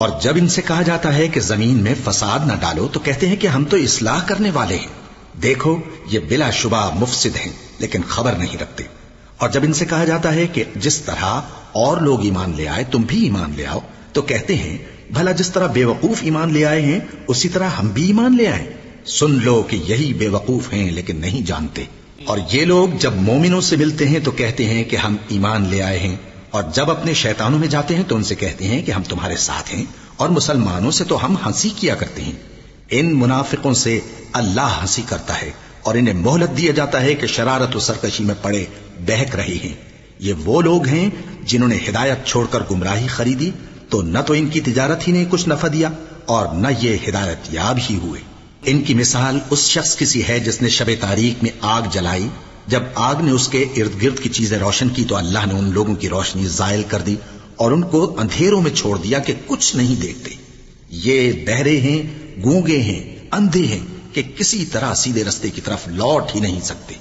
اور جب ان سے کہا جاتا ہے کہ زمین میں فساد نہ ڈالو تو کہتے ہیں کہ ہم تو اصلاح کرنے والے ہیں، دیکھو یہ بلا شبہ مفسد ہیں لیکن خبر نہیں رکھتے۔ اور جب ان سے کہا جاتا ہے کہ جس طرح اور لوگ ایمان لے آئے تم بھی ایمان لے آؤ تو کہتے ہیں بھلا جس طرح بے وقوف ایمان لے آئے ہیں اسی طرح ہم بھی ایمان لے آئیں۔ سن لو کہ یہی بے وقوف ہیں لیکن نہیں جانتے۔ اور یہ لوگ جب مومنوں سے ملتے ہیں تو کہتے ہیں کہ ہم ایمان لے آئے ہیں، اور جب اپنے شیطانوں میں جاتے ہیں تو ان سے کہتے ہیں کہ ہم تمہارے ساتھ ہیں، اور مسلمانوں سے تو ہم ہنسی کیا کرتے ہیں۔ ان منافقوں سے اللہ ہنسی کرتا ہے اور انہیں مہلت دیا جاتا ہے کہ شرارت و سرکشی میں پڑے بہک رہے ہیں۔ یہ وہ لوگ ہیں جنہوں نے ہدایت چھوڑ کر گمراہی خریدی، تو نہ تو ان کی تجارت ہی نے کچھ نفع دیا اور نہ یہ ہدایت یاب ہی ہوئے۔ ان کی مثال اس شخص کی سی ہے جس نے شب تاریک میں آگ جلائی، جب آگ نے اس کے ارد گرد کی چیزیں روشن کی تو اللہ نے ان لوگوں کی روشنی زائل کر دی اور ان کو اندھیروں میں چھوڑ دیا کہ کچھ نہیں دیکھتے۔ یہ بہرے ہیں، گونگے ہیں، اندھے ہیں کہ کسی طرح سیدھے رستے کی طرف لوٹ ہی نہیں سکتے۔